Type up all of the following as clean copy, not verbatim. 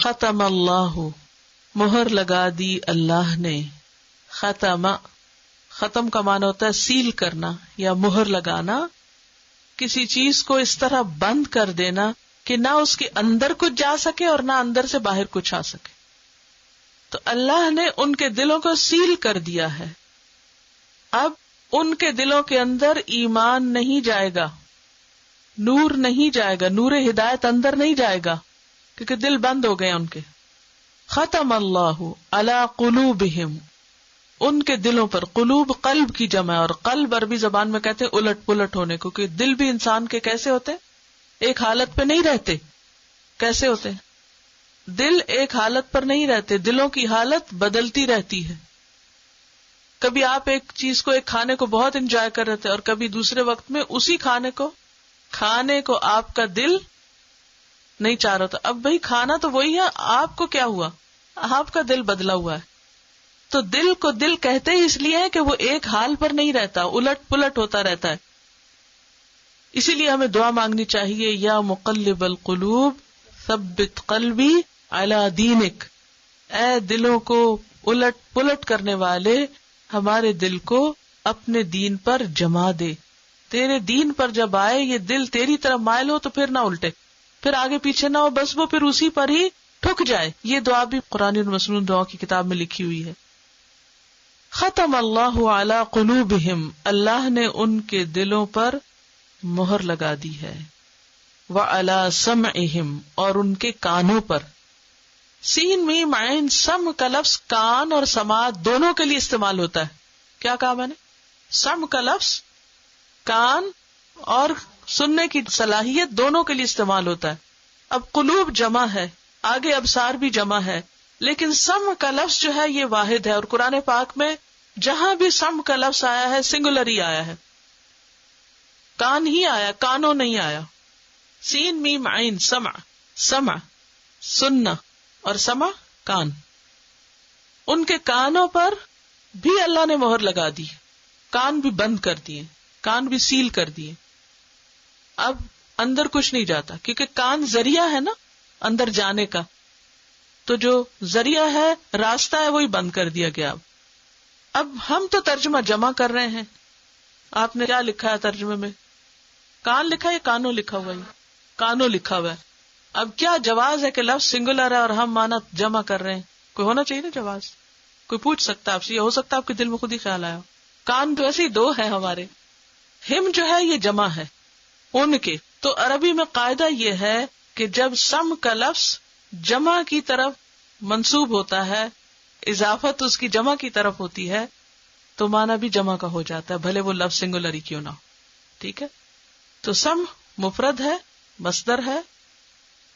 ختم اللہ، مہر لگا دی اللہ نے. ختم، ختم کا معنی ہوتا ہے سیل کرنا یا مہر لگانا، کسی چیز کو اس طرح بند کر دینا کہ نہ اس کے اندر کچھ جا سکے اور نہ اندر سے باہر کچھ آ سکے. تو اللہ نے ان کے دلوں کو سیل کر دیا ہے. اب ان کے دلوں کے اندر ایمان نہیں جائے گا، نور نہیں جائے گا، نور ہدایت اندر نہیں جائے گا، کیونکہ دل بند ہو گئے ان کے. ختم اللہ علی قلوبہم، ان کے دلوں پر. قلوب قلب کی جمع ہے، اور قلب عربی زبان میں کہتے ہیں الٹ پلٹ ہونے کو، کہ دل بھی انسان کے کیسے ہوتے ہیں؟ ایک حالت پہ نہیں رہتے. کیسے ہوتے ہیں؟ دل ایک حالت پر نہیں رہتے، دلوں کی حالت بدلتی رہتی ہے. کبھی آپ ایک چیز کو، ایک کھانے کو بہت انجوائے کر رہے تھے، اور کبھی دوسرے وقت میں اسی کھانے کو آپ کا دل نہیں چاہ رہا تھا. اب بھائی کھانا تو وہی ہے، آپ کو کیا ہوا؟ آپ کا دل بدلا ہوا ہے. تو دل کو دل کہتے ہی اس لیے ہے کہ وہ ایک حال پر نہیں رہتا، الٹ پلٹ ہوتا رہتا ہے. اسی لیے ہمیں دعا مانگنی چاہیے، یا مقلب القلوب ثبت قلبی علی دینک. اے دلوں کو الٹ پلٹ کرنے والے، ہمارے دل کو اپنے دین پر جما دے. تیرے دین پر جب آئے یہ دل تیری طرف مائل ہو تو پھر نہ الٹے، پھر آگے پیچھے نہ ہو، بس وہ پھر اسی پر ہی ٹھک جائے. یہ دعا بھی قرآن المسنون دعا کی کتاب میں لکھی ہوئی ہے. ختم اللہ علی قلوبہم، اللہ نے ان کے دلوں پر مہر لگا دی ہے. وعلی سمعہم، اور ان کے کانوں پر. سین میم عین سم کا لفظ کان اور سماعت دونوں کے لیے استعمال ہوتا ہے. کیا کہا میں نے؟ سم کا لفظ کان اور سننے کی صلاحیت دونوں کے لیے استعمال ہوتا ہے. اب قلوب جمع ہے، آگے ابصار بھی جمع ہے، لیکن سم کا لفظ جو ہے یہ واحد ہے. اور قرآن پاک میں جہاں بھی سم کا لفظ آیا ہے سنگولر ہی آیا ہے، کان ہی آیا، کانوں نہیں آیا. سین میم عین سمع، سمع سننا اور سمع کان. ان کے کانوں پر بھی اللہ نے مہر لگا دی، کان بھی بند کر دیے، کان بھی سیل کر دیے. اب اندر کچھ نہیں جاتا، کیونکہ کان ذریعہ ہے نا اندر جانے کا، تو جو ذریعہ ہے، راستہ ہے، وہی بند کر دیا گیا. اب ہم تو ترجمہ جمع کر رہے ہیں. آپ نے کیا لکھا ہے ترجمے میں؟ کان لکھا ہے یا کانوں لکھا ہوا ہے؟ کانوں لکھا ہوا ہے. اب کیا جواز ہے کہ لفظ سنگولر ہے اور ہم مانا جمع کر رہے ہیں؟ کوئی ہونا چاہیے نا جواز. کوئی پوچھ سکتا ہے آپ سے، یہ ہو سکتا ہے آپ کے دل میں خود ہی خیال آیا. کان تو ایسے ہی دو ہے ہمارے. ہم جو ہے یہ جمع ہے ان کے. تو عربی میں قاعدہ یہ ہے کہ جب سم کا لفظ جمع کی طرف منسوب ہوتا ہے، اضافت اس کی جمع کی طرف ہوتی ہے، تو معنی بھی جمع کا ہو جاتا ہے، بھلے وہ لفظ سنگولر ہی کیوں نہ ہو. ٹھیک ہے. تو سم مفرد ہے، مصدر ہے،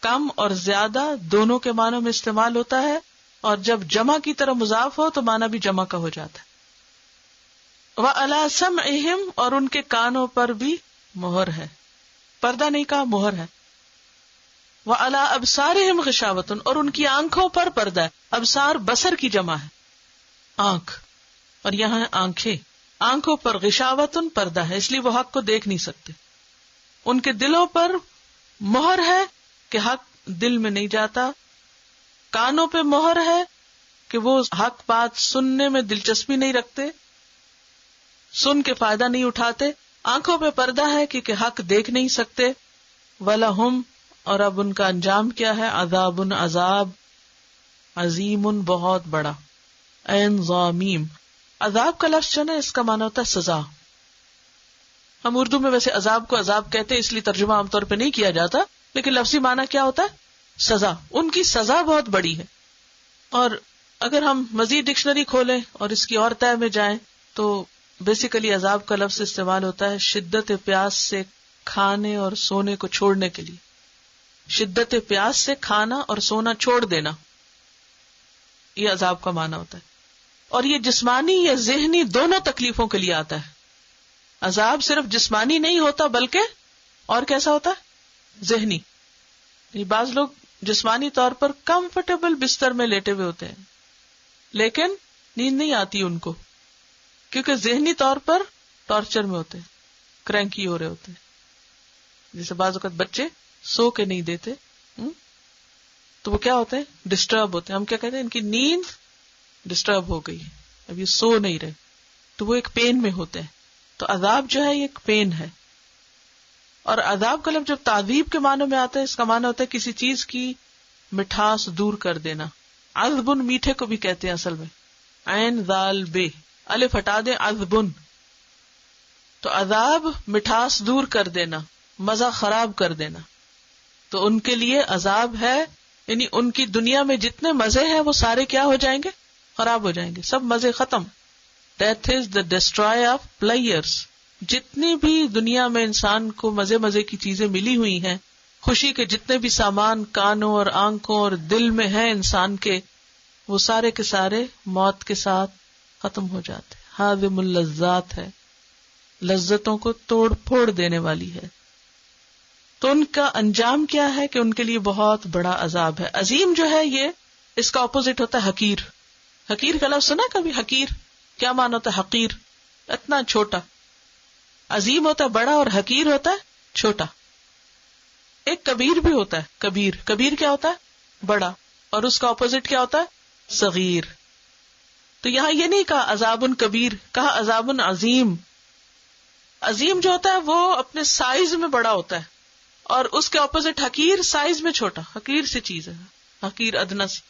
کم اور زیادہ دونوں کے معنوں میں استعمال ہوتا ہے، اور جب جمع کی طرف مضاف ہو تو معنی بھی جمع کا ہو جاتا ہے. وَعَلَىٰ سَمْعِهِمْ، اور ان کے کانوں پر بھی مہر ہے. پردہ نہیں کہا، مہر ہے. وَعَلَىٰ أَبْصَارِهِمْ غِشَاوَةٌ، اور ان کی آنکھوں پر پردہ ہے. ابصار بصر کی جمع ہے، آنکھ، اور یہاں ہے آنکھیں. آنکھوں پر غشاوتن پردہ ہے، اس لیے وہ حق کو دیکھ نہیں سکتے. ان کے دلوں پر مہر ہے کہ حق دل میں نہیں جاتا. کانوں پہ مہر ہے کہ وہ حق بات سننے میں دلچسپی نہیں رکھتے، سن کے فائدہ نہیں اٹھاتے. آنکھوں پہ پردہ ہے کہ حق دیکھ نہیں سکتے. وَلَهُمْ، اور اب ان کا انجام کیا ہے؟ عذاب، عذاب، عظیم، بہت بڑا. عین ضامیم. عذاب کا لفظ جو ہے اس کا معنی ہوتا ہے سزا. ہم اردو میں ویسے عذاب کو عذاب کہتے ہیں، اس لیے ترجمہ عام طور پہ نہیں کیا جاتا، لیکن لفظی معنی کیا ہوتا ہے؟ سزا. ان کی سزا بہت بڑی ہے. اور اگر ہم مزید ڈکشنری کھولیں اور اس کی اور تہ میں جائیں تو بیسیکلی عذاب کا لفظ استعمال ہوتا ہے شدت پیاس سے کھانے اور سونے کو چھوڑنے کے لیے. شدت پیاس سے کھانا اور سونا چھوڑ دینا، یہ عذاب کا معنی ہوتا ہے. اور یہ جسمانی یا ذہنی دونوں تکلیفوں کے لیے آتا ہے. عذاب صرف جسمانی نہیں ہوتا بلکہ اور کیسا ہوتا ہے؟ ذہنی. بعض لوگ جسمانی طور پر کمفرٹیبل بستر میں لیٹے ہوئے ہوتے ہیں لیکن نیند نہیں آتی ان کو، کیونکہ ذہنی طور پر ٹارچر میں ہوتے ہیں، کرینکی ہو رہے ہوتے ہیں. جیسے بعض اوقات بچے سو کے نہیں دیتے، تو وہ کیا ہوتے ہیں؟ ڈسٹرب ہوتے ہیں. ہم کیا کہتے ہیں؟ ان کی نیند ڈسٹرب ہو گئی, اب یہ سو نہیں رہے, تو وہ ایک پین میں ہوتے ہیں. تو عذاب جو ہے یہ ایک پین ہے. اور عذاب کا لفظ جب تعذیب کے معنی میں آتا ہے, اس کا معنی ہوتا ہے کسی چیز کی مٹھاس دور کر دینا. عذبن میٹھے کو بھی کہتے ہیں اصل میں, عین ذال بے, الف ہٹا دیں, عذبن. تو عذاب مٹھاس دور کر دینا, مزہ خراب کر دینا. تو ان کے لیے عذاب ہے, یعنی ان کی دنیا میں جتنے مزے ہیں وہ سارے کیا ہو جائیں گے؟ خراب ہو جائیں گے, سب مزے ختم. Death is the destroyer of pleasures. جتنی بھی دنیا میں انسان کو مزے مزے کی چیزیں ملی ہوئی ہیں, خوشی کے جتنے بھی سامان کانوں اور آنکھوں اور دل میں ہیں انسان کے, وہ سارے کے سارے موت کے ساتھ ختم ہو جاتے. ہاضم اللذات ہے, لذتوں کو توڑ پھوڑ دینے والی ہے. تو ان کا انجام کیا ہے کہ ان کے لیے بہت بڑا عذاب ہے. عظیم جو ہے یہ اس کا اپوزٹ ہوتا ہے حقیر. حقیر کا لفظ سنا کبھی؟ حقیر کیا معنی ہوتا ہے؟ حقیر اتنا چھوٹا. عظیم ہوتا ہے بڑا اور حقیر ہوتا ہے چھوٹا. ایک کبیر بھی ہوتا ہے, کبیر. کبیر کیا ہوتا ہے؟ بڑا. اور اس کا اپوزٹ کیا ہوتا ہے؟ صغیر. تو یہاں یہ نہیں کہا عذاب کبیر, کہا عذاب عظیم. عظیم جو ہوتا ہے وہ اپنے سائز میں بڑا ہوتا ہے, اور اس کے اپوزٹ حقیر سائز میں چھوٹا. حقیر سی چیز ہے, حقیر ادنا سی.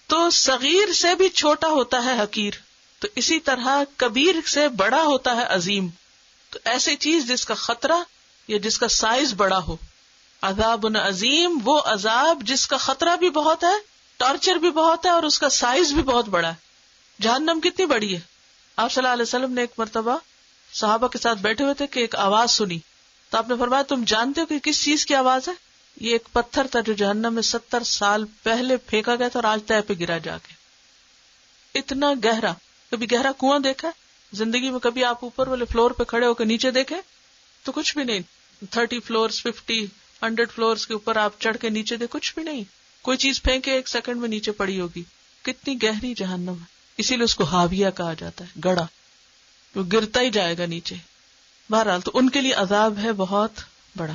تو صغیر سے بھی چھوٹا ہوتا ہے حقیر. تو اسی طرح کبیر سے بڑا ہوتا ہے عظیم. تو ایسی چیز جس کا خطرہ یا جس کا سائز بڑا ہو. عذاب عظیم وہ عذاب جس کا خطرہ بھی بہت ہے, ٹارچر بھی بہت ہے, اور اس کا سائز بھی بہت بڑا ہے. جہنم کتنی بڑی ہے؟ آپ صلی اللہ علیہ وسلم نے ایک مرتبہ صحابہ کے ساتھ بیٹھے ہوئے تھے کہ ایک آواز سنی, تو آپ نے فرمایا تم جانتے ہو کہ کس چیز کی آواز ہے؟ یہ ایک پتھر تھا جو جہنم میں 70 سال پہلے پھینکا گیا تھا اور آج تہ پہ گرا جا کے. اتنا گہرا. کبھی گہرا کنواں دیکھا زندگی میں؟ کبھی آپ اوپر والے فلور پہ کھڑے ہو کے نیچے دیکھے تو کچھ بھی نہیں. 30 فلورز 50 100 فلورز کے اوپر آپ چڑھ کے نیچے دیکھ, کچھ بھی نہیں. کوئی چیز پھینکے 1 سیکنڈ میں نیچے پڑی ہوگی. کتنی گہری جہنم ہے. اسی لیے اس کو ہاویہ کہا جاتا ہے, گڑا. وہ گرتا ہی جائے گا نیچے. بہرحال تو ان کے لیے عذاب ہے بہت بڑا.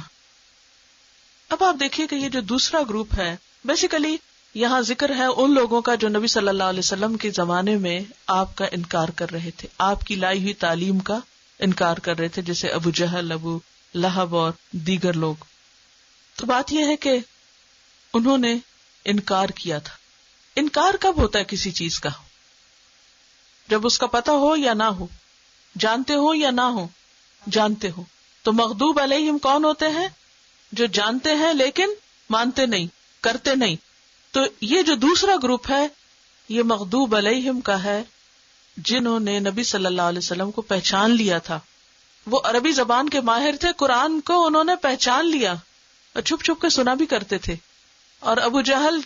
اب آپ دیکھیے کہ یہ جو دوسرا گروپ ہے, بیسیکلی یہاں ذکر ہے ان لوگوں کا جو نبی صلی اللہ علیہ وسلم کے زمانے میں آپ کا انکار کر رہے تھے, آپ کی لائی ہوئی تعلیم کا انکار کر رہے تھے, جیسے ابو جہل, ابو لہب اور دیگر لوگ. تو بات یہ ہے کہ انہوں نے انکار کیا تھا. انکار کب ہوتا ہے کسی چیز کا؟ جب اس کا پتہ ہو یا نہ ہو, جانتے ہو یا نہ ہو. جانتے ہو. تو مغضوب علیہم کون ہوتے ہیں؟ جو جانتے ہیں لیکن مانتے نہیں, کرتے نہیں. تو یہ جو دوسرا گروپ ہے یہ مغضوب علیہم کا ہے, جنہوں نے نبی صلی اللہ علیہ وسلم کو پہچان لیا تھا. وہ عربی زبان کے ماہر تھے, قرآن کو انہوں نے پہچان لیا اور چھپ چھپ کے سنا بھی کرتے تھے. اور ابو جہل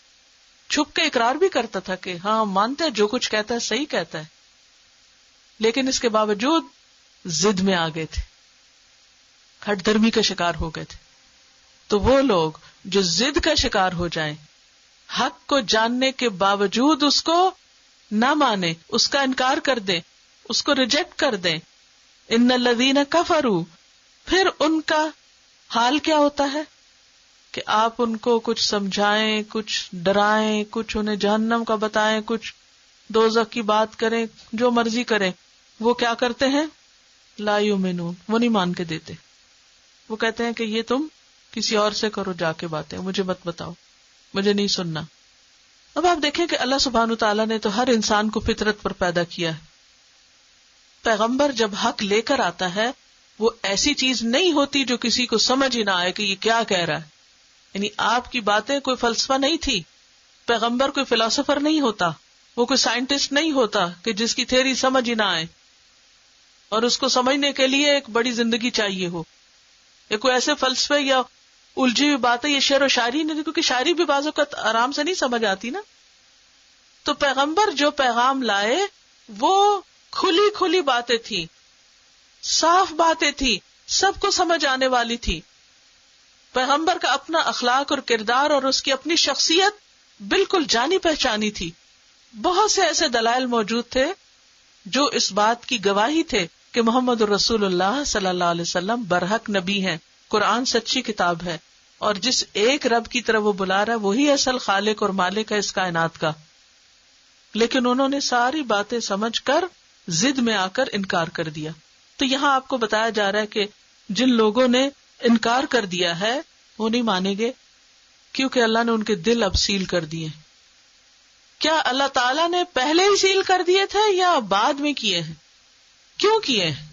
چھپ کے اقرار بھی کرتا تھا کہ ہاں مانتے ہیں, جو کچھ کہتا ہے صحیح کہتا ہے, لیکن اس کے باوجود ضد میں آ گئے تھے, ہٹ دھرمی کا شکار ہو گئے تھے. تو وہ لوگ جو ضد کا شکار ہو جائیں, حق کو جاننے کے باوجود اس کو نہ مانے, اس کا انکار کر دیں, اس کو ریجیکٹ کر دیں, ان الذین کفروا, پھر ان کا حال کیا ہوتا ہے کہ آپ ان کو کچھ سمجھائیں, کچھ ڈرائیں, کچھ انہیں جہنم کا بتائیں, کچھ دوزخ کی بات کریں, جو مرضی کریں, وہ کیا کرتے ہیں؟ لا یؤمنون, وہ نہیں مان کے دیتے. وہ کہتے ہیں کہ یہ تم کسی اور سے کرو جا کے باتیں, مجھے مت بتاؤ, مجھے نہیں سننا. اب آپ دیکھیں کہ اللہ سبحانہ وتعالیٰ نے تو ہر انسان کو فطرت پر پیدا کیا ہے. پیغمبر جب حق لے کر آتا ہے وہ ایسی چیز نہیں ہوتی جو کسی کو سمجھ ہی نہ آئے کہ یہ کیا کہہ رہا ہے. یعنی آپ کی باتیں کوئی فلسفہ نہیں تھی. پیغمبر کوئی فلاسفر نہیں ہوتا, وہ کوئی سائنٹسٹ نہیں ہوتا کہ جس کی تھیوری سمجھ ہی نہ آئے اور اس کو سمجھنے کے لیے ایک بڑی زندگی چاہیے ہو. یہ کوئی ایسے فلسفے یا الجھی ہوئی بات ہے, یہ شعر و شاعری نہیں, کیونکہ شاعری بھی بعض اوقات آرام سے نہیں سمجھ آتی نا. تو پیغمبر جو پیغام لائے وہ کھلی کھلی باتیں تھی, صاف باتیں تھی, سب کو سمجھ آنے والی تھی. پیغمبر کا اپنا اخلاق اور کردار اور اس کی اپنی شخصیت بالکل جانی پہچانی تھی. بہت سے ایسے دلائل موجود تھے جو اس بات کی گواہی تھے کہ محمد رسول اللہ صلی اللہ علیہ وسلم برحق نبی ہیں, قرآن سچی کتاب ہے. اور جس ایک رب کی طرف وہ بلا رہا ہے وہی اصل خالق اور مالک ہے اس کائنات کا. لیکن انہوں نے ساری باتیں سمجھ کر ضد میں آ کر انکار کر دیا. تو یہاں آپ کو بتایا جا رہا ہے کہ جن لوگوں نے انکار کر دیا ہے وہ نہیں مانیں گے، کیونکہ اللہ نے ان کے دل اب سیل کر دیے. کیا اللہ تعالیٰ نے پہلے ہی سیل کر دیے تھے یا بعد میں کیے ہیں؟ کیوں کیے ہیں؟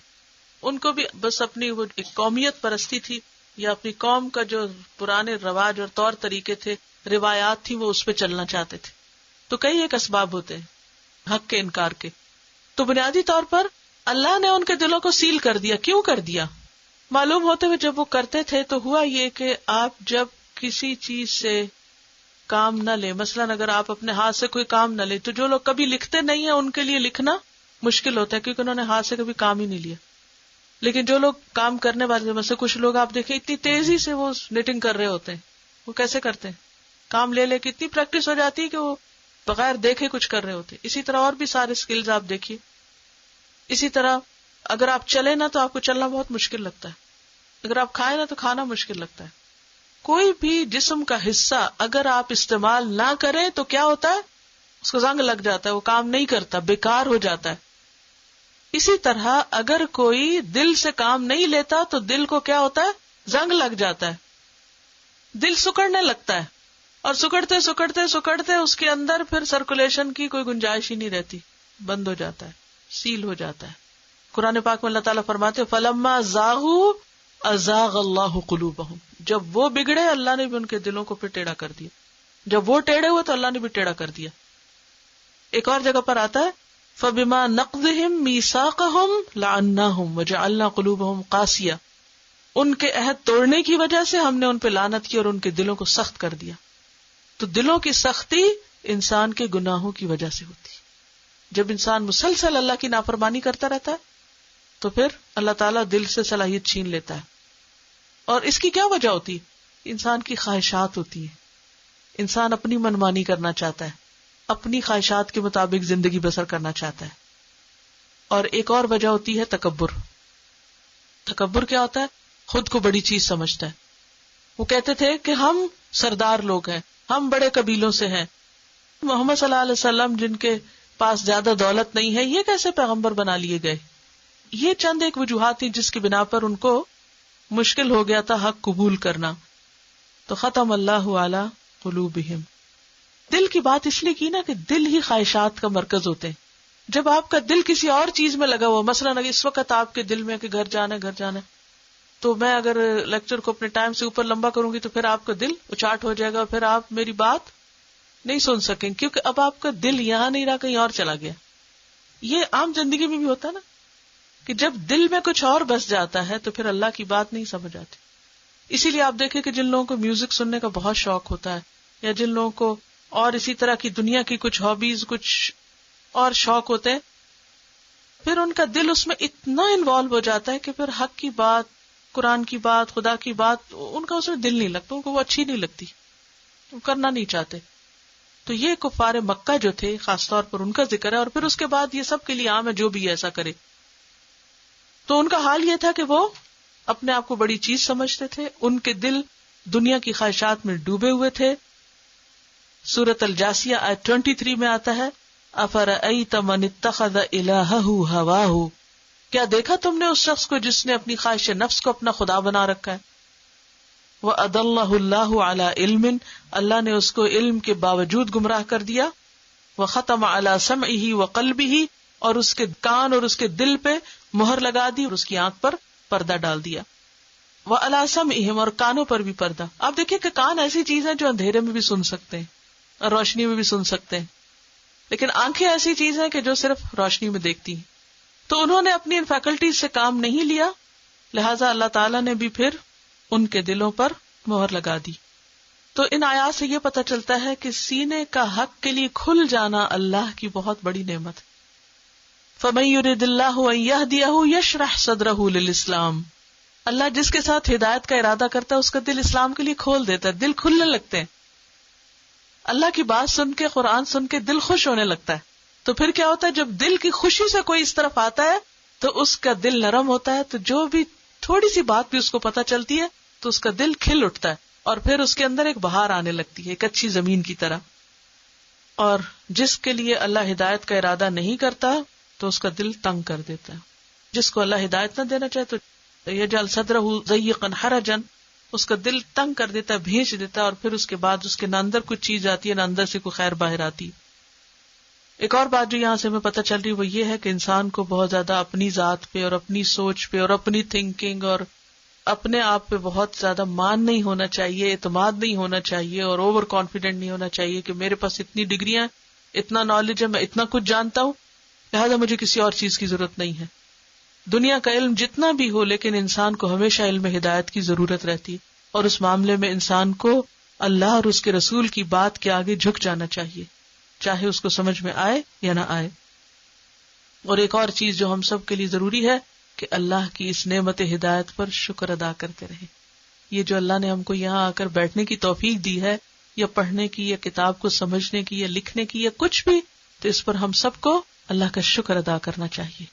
ان کو بھی بس اپنی وہ ایک قومیت پرستی تھی، یا اپنی قوم کا جو پرانے رواج اور طور طریقے تھے، روایات تھی، وہ اس پہ چلنا چاہتے تھے. تو کئی ایک اسباب ہوتے ہیں حق کے انکار کے. تو بنیادی طور پر اللہ نے ان کے دلوں کو سیل کر دیا. کیوں کر دیا؟ معلوم ہوتے ہوئے جب وہ کرتے تھے تو ہوا یہ کہ آپ جب کسی چیز سے کام نہ لیں، مثلاً اگر آپ اپنے ہاتھ سے کوئی کام نہ لیں، تو جو لوگ کبھی لکھتے نہیں ہیں ان کے لیے لکھنا مشکل ہوتا ہے، کیونکہ انہوں نے ہاتھ سے کبھی کام ہی نہیں لیا. لیکن جو لوگ کام کرنے والے، مثلا کچھ لوگ آپ دیکھیں اتنی تیزی سے وہ نیٹنگ کر رہے ہوتے ہیں. وہ کیسے کرتے ہیں؟ کام لے لے کے اتنی پریکٹس ہو جاتی ہے کہ وہ بغیر دیکھے کچھ کر رہے ہوتے. اسی طرح اور بھی سارے سکلز آپ دیکھیے. اسی طرح اگر آپ چلیں نا تو آپ کو چلنا بہت مشکل لگتا ہے، اگر آپ کھائیں نا تو کھانا مشکل لگتا ہے. کوئی بھی جسم کا حصہ اگر آپ استعمال نہ کریں تو کیا ہوتا ہے؟ اس کو زنگ لگ جاتا ہے، وہ کام نہیں کرتا، بیکار ہو جاتا ہے. اسی طرح اگر کوئی دل سے کام نہیں لیتا تو دل کو کیا ہوتا ہے؟ زنگ لگ جاتا ہے، دل سکڑنے لگتا ہے، اور سکڑتے سکڑتے سکڑتے اس کے اندر پھر سرکولیشن کی کوئی گنجائش ہی نہیں رہتی، بند ہو جاتا ہے، سیل ہو جاتا ہے. قرآن پاک میں اللہ تعالیٰ فرماتے فَلَمَّا زَاغُوا أَزَاغَ اللَّهُ قُلُوبَهُمْ، جب وہ بگڑے اللہ نے بھی ان کے دلوں کو پھر ٹیڑھا کر دیا. جب وہ ٹیڑھے ہوئے تو اللہ نے بھی ٹیڑھا کر دیا. ایک اور جگہ پر آتا ہے فَبِمَا نَقْضِهِمْ مِيثَاقَهُمْ لَعَنَّاهُمْ وَجَعَلْنَا قُلُوبَهُمْ قَاسِيَةً، ان کے عہد توڑنے کی وجہ سے ہم نے ان پہ لعنت کی اور ان کے دلوں کو سخت کر دیا. تو دلوں کی سختی انسان کے گناہوں کی وجہ سے ہوتی. جب انسان مسلسل اللہ کی نافرمانی کرتا رہتا ہے تو پھر اللہ تعالیٰ دل سے صلاحیت چھین لیتا ہے. اور اس کی کیا وجہ ہوتی؟ انسان کی خواہشات ہوتی ہیں. انسان اپنی منمانی کرنا چاہتا ہے، اپنی خواہشات کے مطابق زندگی بسر کرنا چاہتا ہے. اور ایک اور وجہ ہوتی ہے تکبر. تکبر کیا ہوتا ہے؟ خود کو بڑی چیز سمجھتا ہے. وہ کہتے تھے کہ ہم سردار لوگ ہیں، ہم بڑے قبیلوں سے ہیں. محمد صلی اللہ علیہ وسلم جن کے پاس زیادہ دولت نہیں ہے، یہ کیسے پیغمبر بنا لیے گئے؟ یہ چند ایک وجوہات تھی جس کی بنا پر ان کو مشکل ہو گیا تھا حق قبول کرنا. تو ختم اللہ علی قلوبہم. دل کی بات اس لیے کی نا کہ دل ہی خواہشات کا مرکز ہوتے ہیں. جب آپ کا دل کسی اور چیز میں لگا ہوا، مثلا اگر اس وقت آپ کے دل میں کہ گھر جانا ہے، تو میں اگر لیکچر کو اپنے ٹائم سے اوپر لمبا کروں گی تو پھر آپ کا دل اچاٹ ہو جائے گا، پھر آپ میری بات نہیں سن سکیں، کیونکہ اب آپ کا دل یہاں نہیں رہا، کہیں اور چلا گیا. یہ عام زندگی میں بھی ہوتا ہے نا کہ جب دل میں کچھ اور بس جاتا ہے تو پھر اللہ کی بات نہیں سمجھ آتی. اسی لیے آپ دیکھیں کہ جن لوگوں کو میوزک سننے کا بہت شوق ہوتا ہے، یا جن لوگوں کو اور اسی طرح کی دنیا کی کچھ ہابیز، کچھ اور شوق ہوتے ہیں، پھر ان کا دل اس میں اتنا انوالو ہو جاتا ہے کہ پھر حق کی بات، قرآن کی بات، خدا کی بات، ان کا اس میں دل نہیں لگتا، ان کو وہ اچھی نہیں لگتی، وہ کرنا نہیں چاہتے. تو یہ کفار مکہ جو تھے خاص طور پر ان کا ذکر ہے، اور پھر اس کے بعد یہ سب کے لیے عام ہے جو بھی ایسا کرے. تو ان کا حال یہ تھا کہ وہ اپنے آپ کو بڑی چیز سمجھتے تھے، ان کے دل دنیا کی خواہشات میں ڈوبے ہوئے تھے. سورۃ الجاسیہ آیت 23 میں آتا ہے افرأیت من اتخذ الہہ ہواہ، کیا دیکھا تم نے اس شخص کو جس نے اپنی خواہش نفس کو اپنا خدا بنا رکھا ہے. وَأَضَلَّهُ اللَّهُ عَلَى عِلْمٍ، اللہ نے اس کو علم کے باوجود گمراہ کر دیا. وَخَتَمَ عَلَى سَمْعِهِ وَقَلْبِهِ، اور اس کے کان اور اس کے دل پہ مہر لگا دی اور اس کی آنکھ پر پردہ ڈال دیا. وَعَلَى سَمْعِهِمْ، اور کانوں پر بھی پردہ. آپ دیکھیں کہ کان ایسی چیز ہے جو اندھیرے میں بھی سن سکتے ہیں اور روشنی میں بھی سن سکتے ہیں، لیکن آنکھیں ایسی چیز ہیں کہ جو صرف روشنی میں دیکھتی ہیں. تو انہوں نے اپنی ان فیکلٹیز سے کام نہیں لیا، لہٰذا اللہ تعالیٰ نے بھی پھر ان کے دلوں پر مہر لگا دی. تو ان آیات سے یہ پتہ چلتا ہے کہ سینے کا حق کے لیے کھل جانا اللہ کی بہت بڑی نعمت. فَمَن يُرِدِ اللَّهُ أَن يَهْدِيَهُ يَشْرَحْ صَدْرَهُ لِلْإِسْلَامِ، اللہ جس کے ساتھ ہدایت کا ارادہ کرتا ہے اس کا دل اسلام کے لیے کھول دیتا ہے، دل کھلنے لگتے ہیں. اللہ کی بات سن کے، قرآن سن کے دل خوش ہونے لگتا ہے. تو پھر کیا ہوتا ہے؟ جب دل کی خوشی سے کوئی اس طرف آتا ہے تو اس کا دل نرم ہوتا ہے، تو جو بھی تھوڑی سی بات بھی اس کو پتہ چلتی ہے تو اس کا دل کھل اٹھتا ہے. اور پھر اس کے اندر ایک بہار آنے لگتی ہے، ایک اچھی زمین کی طرح. اور جس کے لیے اللہ ہدایت کا ارادہ نہیں کرتا تو اس کا دل تنگ کر دیتا ہے. جس کو اللہ ہدایت نہ دینا چاہے تو یجعل صدرہ ضیقا حرجا، اس کا دل تنگ کر دیتا ہے، بھیج دیتا ہے، اور پھر اس کے بعد اس کے نہ اندر کچھ چیز آتی ہے نہ اندر سے کوئی خیر باہر آتی. ایک اور بات جو یہاں سے ہمیں پتہ چل رہی وہ یہ ہے کہ انسان کو بہت زیادہ اپنی ذات پہ اور اپنی سوچ پہ اور اپنی تھنکنگ اور اپنے آپ پہ بہت زیادہ مان نہیں ہونا چاہیے، اعتماد نہیں ہونا چاہیے، اور اوور کانفیڈنٹ نہیں ہونا چاہیے کہ میرے پاس اتنی ڈگریاں، اتنا نالج ہے، میں اتنا کچھ جانتا ہوں، لہٰذا مجھے کسی اور چیز کی ضرورت نہیں ہے. دنیا کا علم جتنا بھی ہو لیکن انسان کو ہمیشہ علم ہدایت کی ضرورت رہتی ہے، اور اس معاملے میں انسان کو اللہ اور اس کے رسول کی بات کے آگے جھک جانا چاہیے، چاہے اس کو سمجھ میں آئے یا نہ آئے. اور ایک اور چیز جو ہم سب کے لیے ضروری ہے کہ اللہ کی اس نعمت ہدایت پر شکر ادا کرتے رہیں. یہ جو اللہ نے ہم کو یہاں آ کر بیٹھنے کی توفیق دی ہے، یا پڑھنے کی، یا کتاب کو سمجھنے کی، یا لکھنے کی، یا کچھ بھی، تو اس پر ہم سب کو اللہ کا شکر ادا کرنا چاہیے،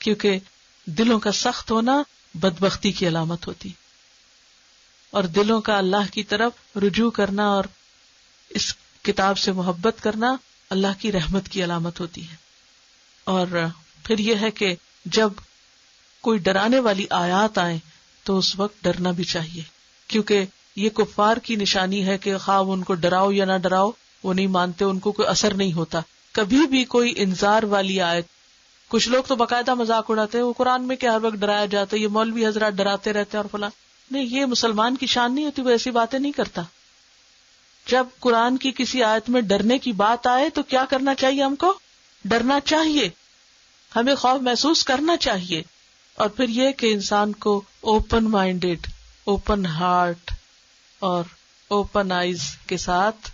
کیونکہ دلوں کا سخت ہونا بدبختی کی علامت ہوتی، اور دلوں کا اللہ کی طرف رجوع کرنا اور اس کتاب سے محبت کرنا اللہ کی رحمت کی علامت ہوتی ہے. اور پھر یہ ہے کہ جب کوئی ڈرانے والی آیات آئیں تو اس وقت ڈرنا بھی چاہیے، کیونکہ یہ کفار کی نشانی ہے کہ خواہ ان کو ڈراؤ یا نہ ڈراؤ وہ نہیں مانتے، ان کو کوئی اثر نہیں ہوتا. کبھی بھی کوئی انذار والی آیت، کچھ لوگ تو باقاعدہ مذاق اڑاتے ہیں، وہ قرآن میں کیا ہر وقت ڈرایا جاتا ہے، یہ مولوی حضرات ڈراتے رہتے ہیں اور فلاں. نہیں، یہ مسلمان کی شان نہیں ہوتی، وہ ایسی باتیں نہیں کرتا. جب قرآن کی کسی آیت میں ڈرنے کی بات آئے تو کیا کرنا چاہیے؟ ہم کو ڈرنا چاہیے، ہمیں خوف محسوس کرنا چاہیے. اور پھر یہ کہ انسان کو اوپن مائنڈیڈ، اوپن ہارٹ اور اوپن آئیز کے ساتھ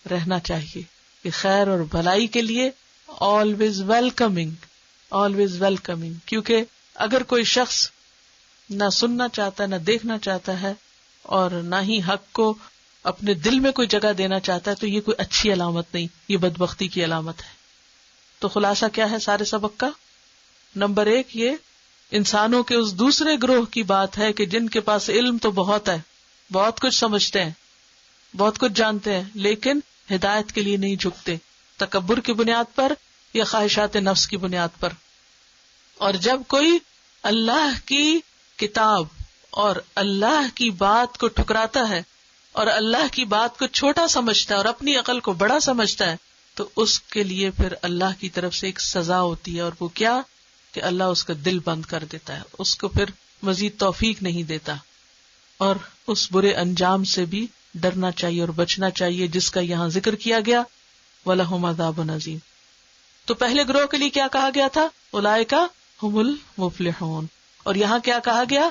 رہنا چاہیے کہ خیر اور بھلائی کے لیے آلویز ویلکمنگ، آلویز ویلکمنگ. کیونکہ اگر کوئی شخص نہ سننا چاہتا ہے، نہ دیکھنا چاہتا ہے، اور نہ ہی حق کو اپنے دل میں کوئی جگہ دینا چاہتا ہے، تو یہ کوئی اچھی علامت نہیں، یہ بدبختی کی علامت ہے. تو خلاصہ کیا ہے سارے سبق کا؟ نمبر 1 یہ انسانوں کے اس دوسرے گروہ کی بات ہے کہ جن کے پاس علم تو بہت ہے، بہت کچھ سمجھتے ہیں، بہت کچھ جانتے ہیں، لیکن ہدایت کے لیے نہیں جھکتے، تکبر کی بنیاد پر یا خواہشات نفس کی بنیاد پر. اور جب کوئی اللہ کی کتاب اور اللہ کی بات کو ٹھکراتا ہے اور اللہ کی بات کو چھوٹا سمجھتا ہے اور اپنی عقل کو بڑا سمجھتا ہے، تو اس کے لیے پھر اللہ کی طرف سے ایک سزا ہوتی ہے. اور وہ کیا کہ اللہ اس کا دل بند کر دیتا ہے، اس کو پھر مزید توفیق نہیں دیتا. اور اس برے انجام سے بھی ڈرنا چاہیے اور بچنا چاہیے جس کا یہاں ذکر کیا گیا، وَلَهُمْ عَذَابٌ عَظِيمٌ. تو پہلے گروہ کے لیے کیا کہا گیا تھا؟ اولئک ھم المفلحون. اور یہاں کیا کہا گیا؟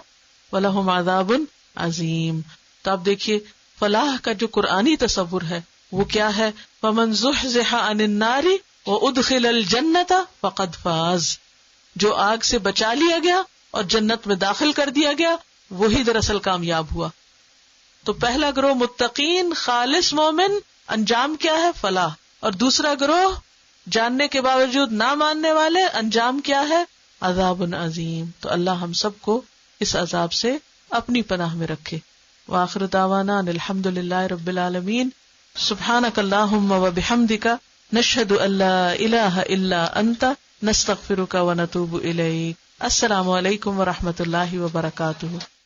وَلَهُمْ عَذَابٌ عَظِيمٌ. تو آپ دیکھیے فلاح کا جو قرآنی تصور ہے وہ کیا ہے؟ فَمَنْ زُحْزِحَ عَنِ النَّارِ وَأُدْخِلَ الْجَنَّةَ فَقَدْ فَازَ. جو آگ سے بچا لیا گیا اور جنت میں داخل کر دیا گیا وہی دراصل کامیاب ہوا. تو پہلا گروہ متقین خالص مومن، انجام کیا ہے؟ فلاح. اور دوسرا گروہ جاننے کے باوجود نہ ماننے والے، انجام کیا ہے؟ عذاب عظیم. تو اللہ ہم سب کو اس عذاب سے اپنی پناہ میں رکھے. وآخر دعوانا ان الحمد للہ رب العالمین. سبحانک اللہم وبحمدک، نشہد ان لا الہ الا انت، نستغفرک ونتوب الیک. السلام علیکم ورحمۃ اللہ وبرکاتہ.